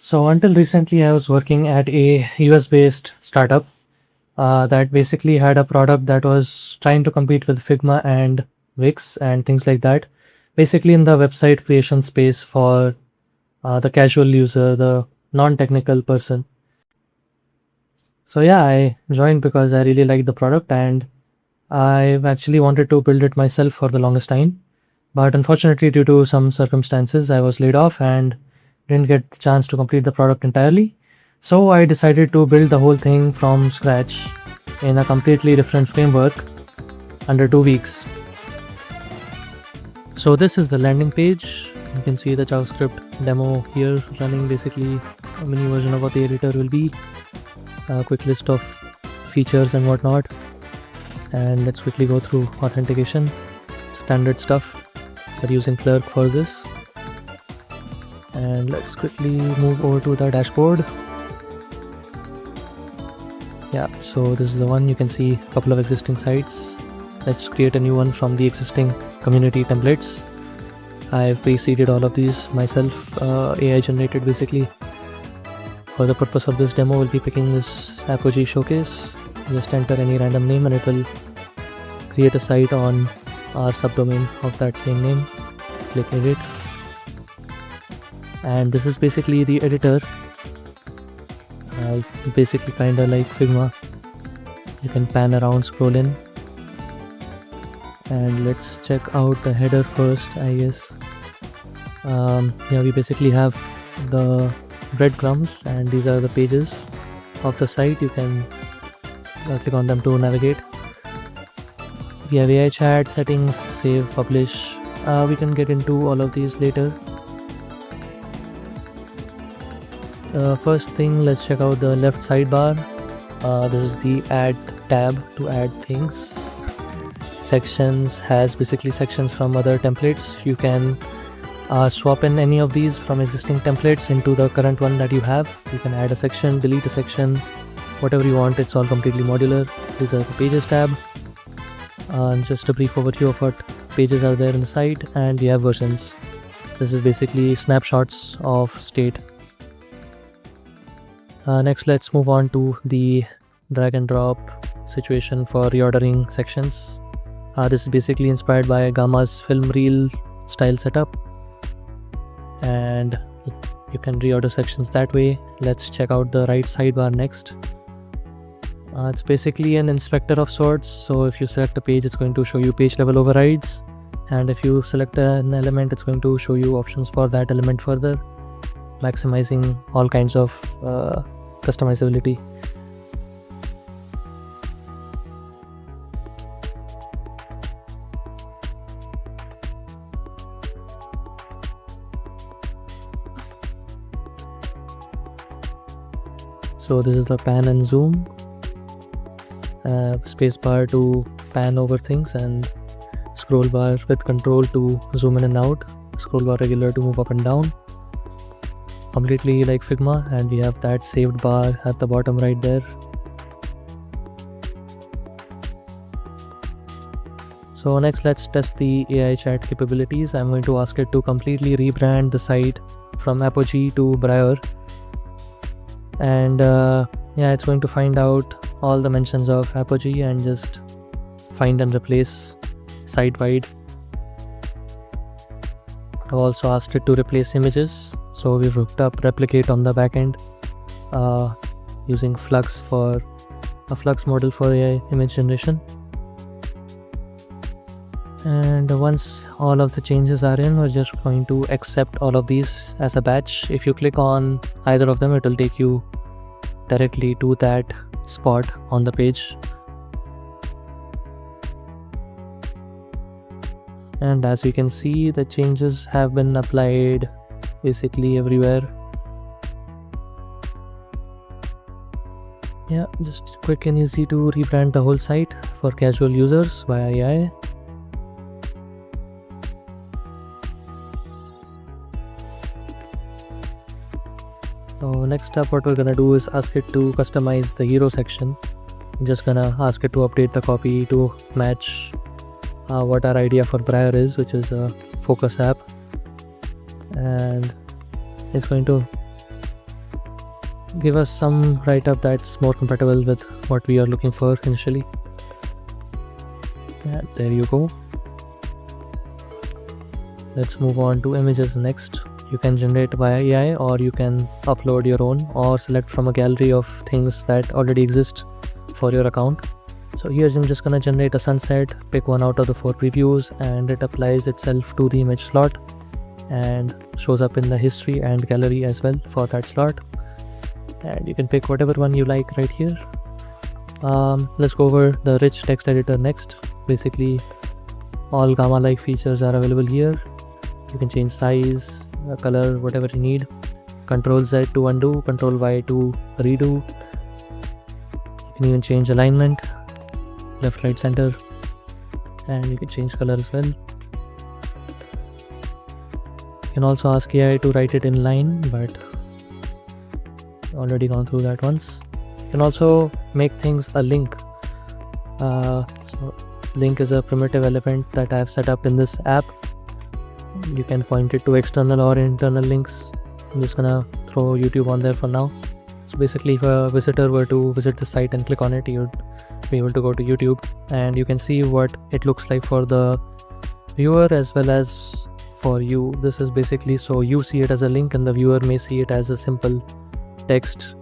So until recently, I was working at a US-based startup that basically had a product that was trying to compete with Figma and Wix and things like that. Basically, in the website creation space for the casual user, the non-technical person. So yeah, I joined because I really liked the product and I've actually wanted to build it myself for the longest time. But unfortunately, due to some circumstances, I was laid off and didn't get a chance to complete the product entirely. So I decided to build the whole thing from scratch in a completely different framework under 2 weeks. So this is the landing page. You can see the JavaScript demo here running, basically a mini version of what the editor will be. A quick list of features and whatnot. And let's quickly go through authentication, standard stuff. We're using Clerk for this. And let's quickly move over to the dashboard. Yeah, so this is the one. You can see a couple of existing sites. Let's create a new one from the existing community templates. I've pre-seeded all of these myself, AI generated basically. For the purpose of this demo, we'll be picking this Apogee showcase. Just enter any random name and it will create a site on our subdomain of that same name. Click edit. And this is basically the editor. Basically kinda like Figma. You can pan around, scroll in. And let's check out the header first, I guess. Yeah, we basically have the breadcrumbs and these are the pages of the site. You can click on them to navigate. We have AI chat, settings, save, publish. We can get into all of these later. First thing, let's check out the left sidebar. This is the add tab to add things. Sections has basically sections from other templates. You can swap in any of these from existing templates into the current one that you have. You can add a section, delete a section, whatever you want. It's all completely modular. These are the pages tab. Just a brief overview of what pages are there in the site, and we have versions. This is basically snapshots of state. Next, let's move on to the drag and drop situation for reordering sections. This is basically inspired by Gamma's film reel style setup, and you can reorder sections that way. Let's check out the right sidebar next. It's basically an inspector of sorts. So if you select a page, it's going to show you page level overrides, and if you select an element, it's going to show you options for that element further, maximizing all kinds of customizability. So this is the pan and zoom, spacebar to pan over things, and scroll bar with control to zoom in and out, scroll bar regular to move up and down, completely like Figma. And we have that saved bar at the bottom right there. So next, let's test the AI chat capabilities. I'm going to ask it to completely rebrand the site from Apogee to Briar. And yeah, it's going to find out all the mentions of Apogee and just find and replace site-wide. I've also asked it to replace images, so we've hooked up Replicate on the backend using Flux for a Flux model for AI image generation. And once all of the changes are in, we're just going to accept all of these as a batch. If you click on either of them, it will take you directly to that spot on the page. And as you can see, the changes have been applied basically everywhere. Yeah, just quick and easy to rebrand the whole site for casual users via AI. So next up, what we're gonna do is ask it to customize the hero section. I'm just gonna ask it to update the copy to match what our idea for Briar is, which is a focus app, and it's going to give us some write-up that's more compatible with what we are looking for initially. And there you go. Let's move on to images next. You can generate via AI, or you can upload your own, or select from a gallery of things that already exist for your account. So here I'm just gonna generate a sunset, pick one out of the 4 previews, and it applies itself to the image slot and shows up in the history and gallery as well for that slot. And you can pick whatever one you like right here. Let's go over the rich text editor next. Basically, all gamma-like features are available here. You can change size, color, whatever you need. Control Z to undo, Control Y to redo. You can even change alignment, left, right, center, and you can change color as well. You can also ask AI to write it in line, but already gone through that once. You can also make things a link. So link is a primitive element that I have set up in this app. You can point it to external or internal links. I'm just gonna throw YouTube on there for now. So basically, if a visitor were to visit the site and click on it, you'd be able to go to YouTube, and you can see what it looks like for the viewer as well as for you. This is basically so you see it as a link and the viewer may see it as a simple text.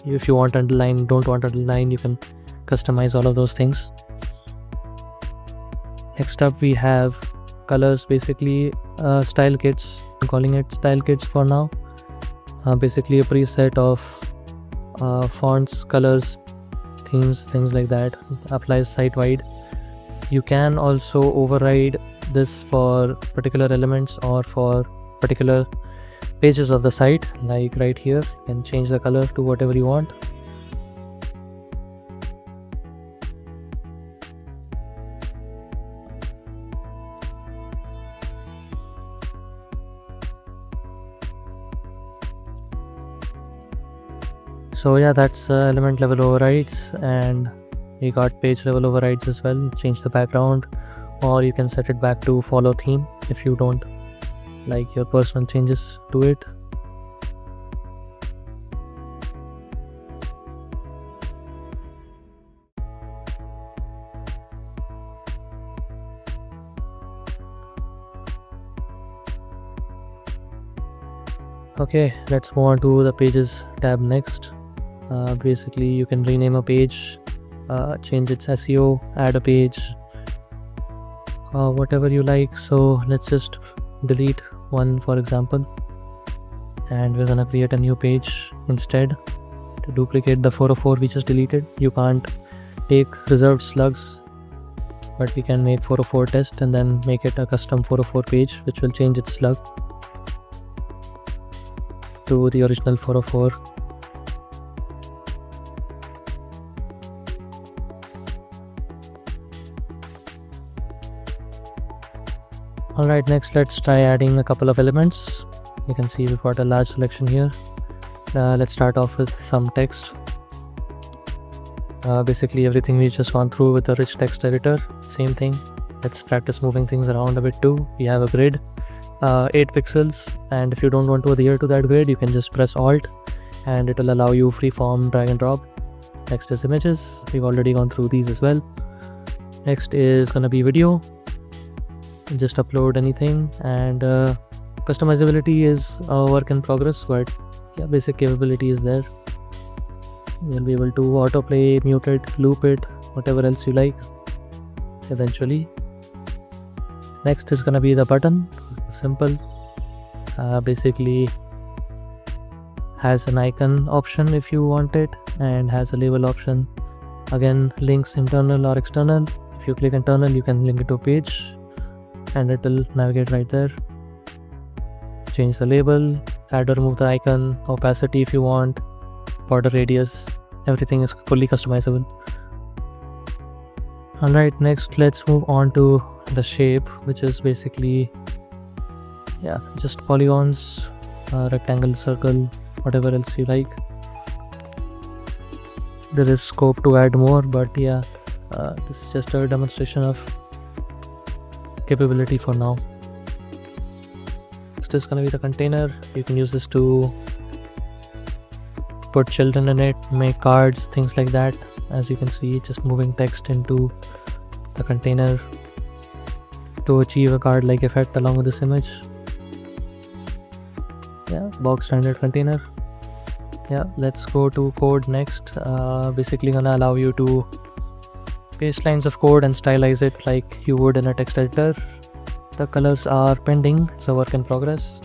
If you want underline, don't want underline, you can customize all of those things. Next up we have colors, basically style kits. I'm calling it style kits for now. Basically a preset of fonts, colors, themes, things like that. Applies site-wide. You can also override this for particular elements or for particular pages of the site, like right here. You can change the color to whatever you want. So yeah, that's element level overrides, and we got page level overrides as well. Change the background, or you can set it back to follow theme if you don't like your personal changes to it. Okay, let's move on to the pages tab next. Basically, you can rename a page, change its SEO, add a page, whatever you like. So let's just delete one, for example, and we're gonna create a new page instead to duplicate the 404 we just deleted. You can't take reserved slugs, but we can make 404 test and then make it a custom 404 page, which will change its slug to the original 404. Alright, next let's try adding a couple of elements. You can see we've got a large selection here. Let's start off with some text. Basically everything we just gone through with the rich text editor, same thing. Let's practice moving things around a bit too. We have a grid, 8 pixels, and if you don't want to adhere to that grid, you can just press Alt and it will allow you freeform drag and drop. Next is images. We've already gone through these as well. Next is gonna be video. Just upload anything, and customizability is a work in progress, but yeah, basic capability is there. You'll be able to autoplay, mute it, loop it, whatever else you like eventually. Next is gonna be the button. Simple. Basically has an icon option if you want it, and has a label option. Again, links internal or external. If you click internal, you can link it to a page and it will navigate right there. Change the label, add or remove the icon, opacity if you want, border radius, everything is fully customizable. Alright, next let's move on to the shape, which is basically just polygons, rectangle, circle, whatever else you like. There is scope to add more, but this is just a demonstration of capability for now. Next is going to be the container. You can use this to put children in it, make cards, things like that. As you can see, just moving text into the container to achieve a card-like effect along with this image. Yeah, box standard container. Yeah, let's go to code next. Basically gonna allow you to paste lines of code and stylize it like you would in a text editor. The colors are pending, it's a work in progress.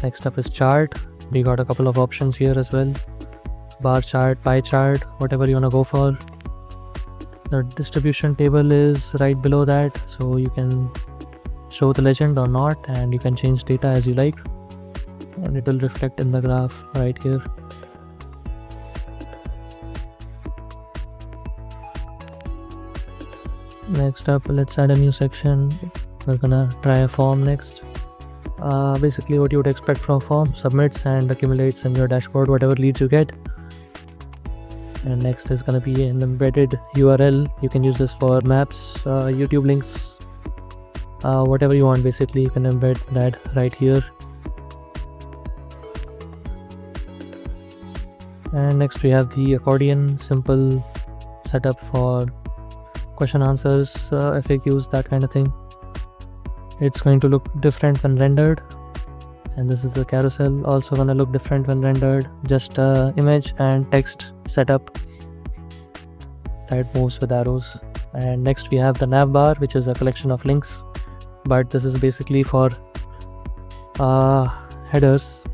Next up is chart. We got a couple of options here as well. Bar chart, pie chart, whatever you wanna go for. The distribution table is right below that, so you can show the legend or not, and you can change data as you like, and it will reflect in the graph right here. Next up, let's add a new section. We're gonna try a form next. Basically what you would expect from a form: submits and accumulates in your dashboard whatever leads you get. And next is gonna be an embedded URL. You can use this for maps, YouTube links, whatever you want. Basically you can embed that right here. And next we have the accordion, simple setup for question answers, FAQs, that kind of thing. It's going to look different when rendered. And this is the carousel, also gonna look different when rendered. Just image and text setup that moves with arrows. And next we have the nav bar, which is a collection of links, but this is basically for headers.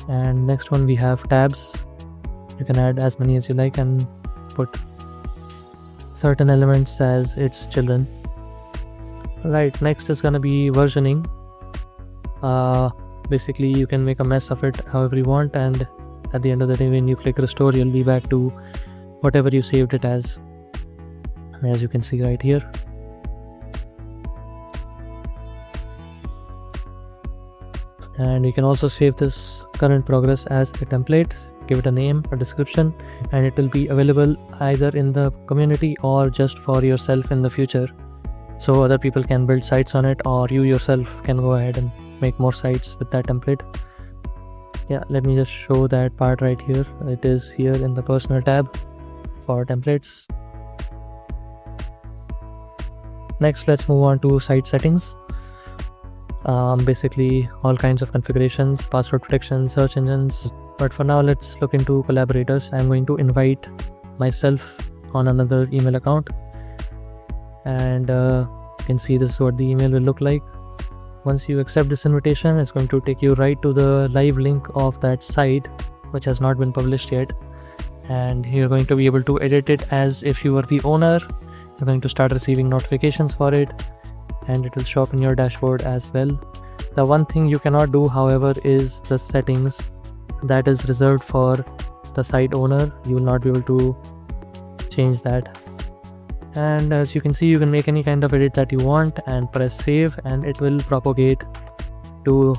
And next one we have tabs. You can add as many as you like and put certain elements as its children. Right, next is gonna be versioning. Basically you can make a mess of it however you want, and at the end of the day when you click restore, you'll be back to whatever you saved it as you can see right here. And you can also save this current progress as a template, give it a name, a description, and it will be available either in the community or just for yourself in the future, so other people can build sites on it, or you yourself can go ahead and make more sites with that template. Yeah, let me just show that part right here. It is here in the personal tab for templates. Next, let's move on to site settings. Basically all kinds of configurations, password protection, search engines. But for now, let's look into collaborators. I'm going to invite myself on another email account, and you can see this is what the email will look like. Once you accept this invitation, it's going to take you right to the live link of that site, which has not been published yet. And you're going to be able to edit it as if you were the owner. You're going to start receiving notifications for it, and it will show up in your dashboard as well. The one thing you cannot do, however, is the settings. That is reserved for the site owner. You will not be able to change that. And as you can see, you can make any kind of edit that you want and press save, and it will propagate to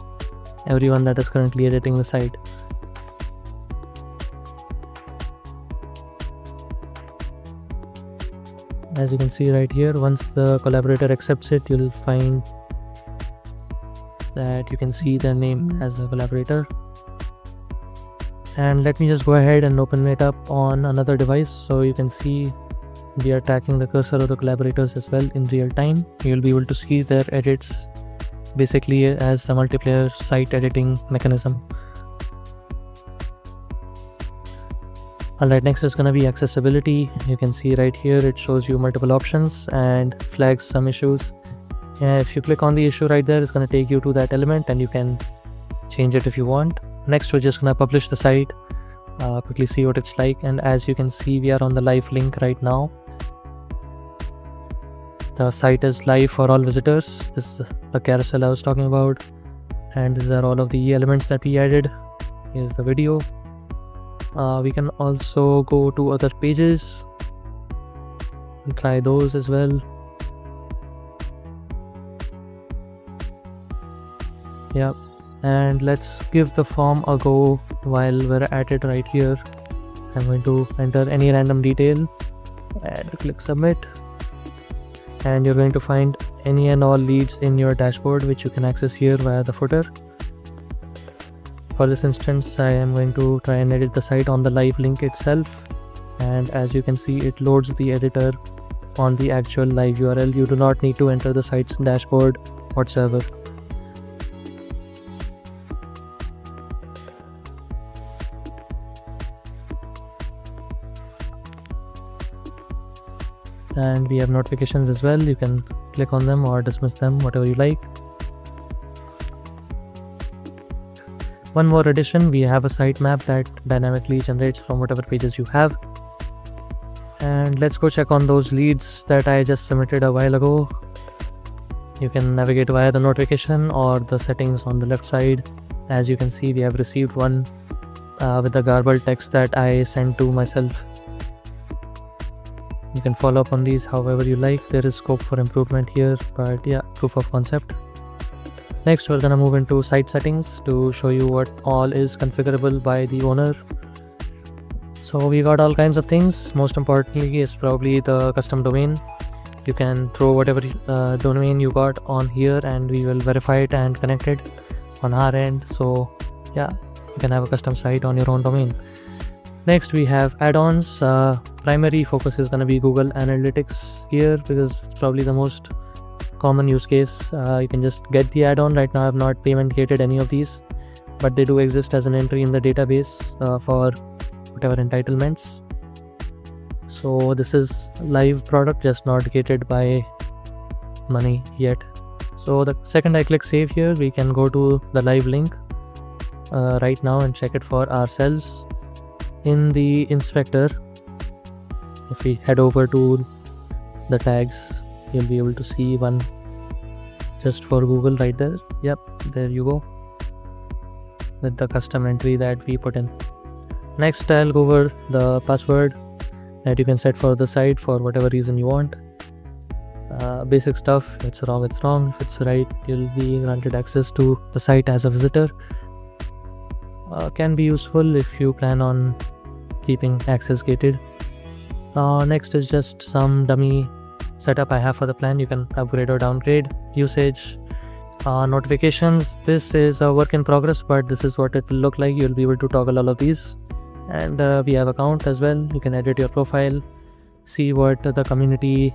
everyone that is currently editing the site. As you can see right here, once the collaborator accepts it, you'll find that you can see their name as a collaborator. And let me just go ahead and open it up on another device, so you can see we are tracking the cursor of the collaborators as well in real time. You'll be able to see their edits basically as a multiplayer site editing mechanism. Alright, next is going to be accessibility. You can see right here it shows you multiple options and flags some issues. If you click on the issue right there, it's going to take you to that element and you can change it if you want. Next, we're just going to publish the site, quickly see what it's like. And as you can see, we are on the live link right now. The site is live for all visitors. This is the carousel I was talking about, and these are all of the elements that we added. Here's the video. We can also go to other pages and try those as well. Yep, and let's give the form a go while we're at it right here. I'm going to enter any random detail and click submit. And you're going to find any and all leads in your dashboard, which you can access here via the footer. For this instance, I am going to try and edit the site on the live link itself, and as you can see, it loads the editor on the actual live URL. You do not need to enter the site's dashboard whatsoever. And we have notifications as well. You can click on them or dismiss them, whatever you like. One more addition, we have a sitemap that dynamically generates from whatever pages you have. And let's go check on those leads that I just submitted a while ago. You can navigate via the notification or the settings on the left side. As you can see, we have received one with the garbled text that I sent to myself. You can follow up on these however you like. There is scope for improvement here, but yeah, proof of concept. Next, we're gonna move into site settings to show you what all is configurable by the owner. So we got all kinds of things. Most importantly is probably the custom domain. You can throw whatever domain you got on here and we will verify it and connect it on our end. So yeah, you can have a custom site on your own domain. Next, we have add-ons. Primary focus is gonna be Google Analytics here because it's probably the most common use case. You can just get the add-on. Right now I have not payment gated any of these, but they do exist as an entry in the database for whatever entitlements. So this is live product, just not gated by money yet. So the second I click save here, we can go to the live link right now and check it for ourselves. In the inspector, if we head over to the tags, you'll be able to see one just for Google right there. Yep, there you go, with the custom entry that we put in. Next, I'll go over the password that you can set for the site for whatever reason you want. Basic stuff. If it's wrong, it's wrong. If it's right, you'll be granted access to the site as a visitor. Can be useful if you plan on keeping access gated. Next is just some dummy setup I have for the plan. You can upgrade or downgrade. Usage, notifications. This is a work in progress, but this is what it will look like. You'll be able to toggle all of these. And we have account as well. You can edit your profile, see what the community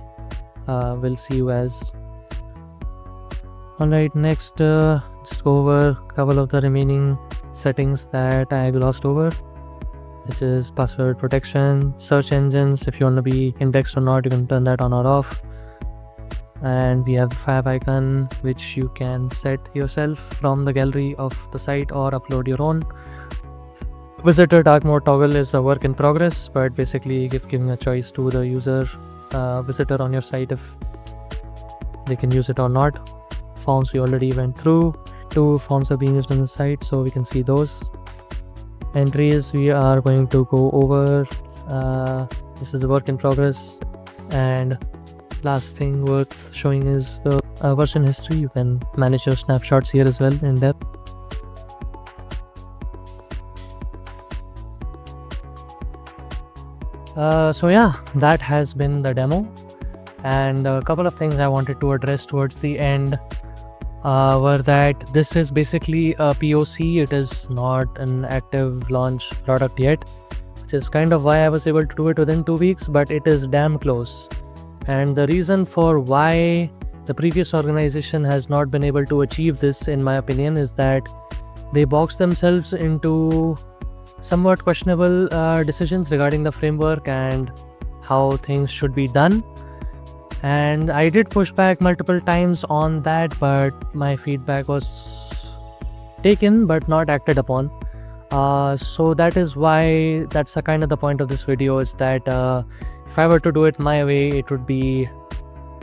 will see you as. Alright, next just go over a couple of the remaining settings that I glossed over, which is password protection, search engines. If you want to be indexed or not, you can turn that on or off. And we have the fav icon, which you can set yourself from the gallery of the site or upload your own. Visitor dark mode toggle is a work in progress, but basically giving a choice to the user visitor on your site if they can use it or not. Forms we already went through. 2 forms are being used on the site, so we can see those. Entries we are going to go over. This is a work in progress. And last thing worth showing is the version history. You can manage your snapshots here as well in depth. So yeah, that has been the demo, and a couple of things I wanted to address towards the end were that this is basically a POC. It is not an active launch product yet, which is kind of why I was able to do it within 2 weeks, but it is damn close. And the reason for why the previous organization has not been able to achieve this, in my opinion, is that they boxed themselves into somewhat questionable decisions regarding the framework and how things should be done. And I did push back multiple times on that, but my feedback was taken but not acted upon. So that is why that's the kind of the point of this video, is that if I were to do it my way, it would be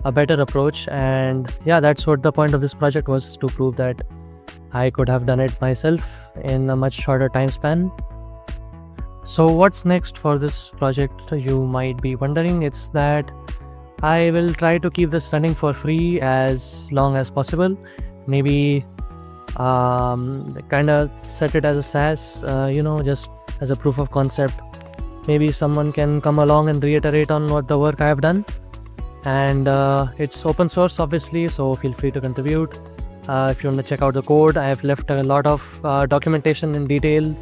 a better approach. And yeah, that's what the point of this project was, to prove that I could have done it myself in a much shorter time span. So what's next for this project, you might be wondering. It's that I will try to keep this running for free as long as possible. Maybe kind of set it as a SaaS, just as a proof of concept. Maybe someone can come along and reiterate on what the work I have done. And it's open source, obviously, so feel free to contribute. if you want to check out the code. I have left a lot of documentation in detail,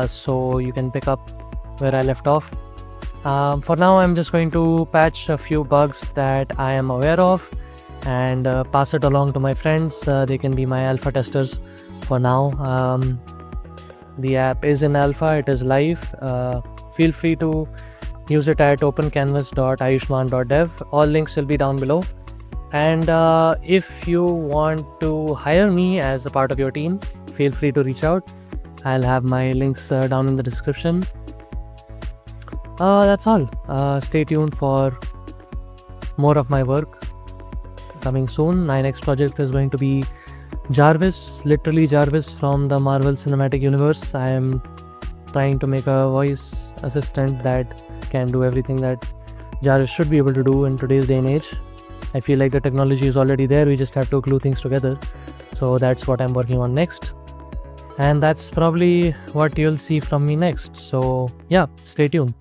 so you can pick up where I left off. For now, I'm just going to patch a few bugs that I am aware of and pass it along to my friends. They can be my alpha testers for now. The app is in alpha, it is live. Feel free to use it at opencanvas.ayushman.dev. All links will be down below. And if you want to hire me as a part of your team, feel free to reach out. I'll have my links down in the description. That's all. Stay tuned for more of my work coming soon. My next project is going to be Jarvis, literally Jarvis from the Marvel Cinematic Universe. I am trying to make a voice assistant that can do everything that Jarvis should be able to do in today's day and age. I feel like the technology is already there, we just have to glue things together. So that's what I'm working on next. And that's probably what you'll see from me next. So yeah, stay tuned.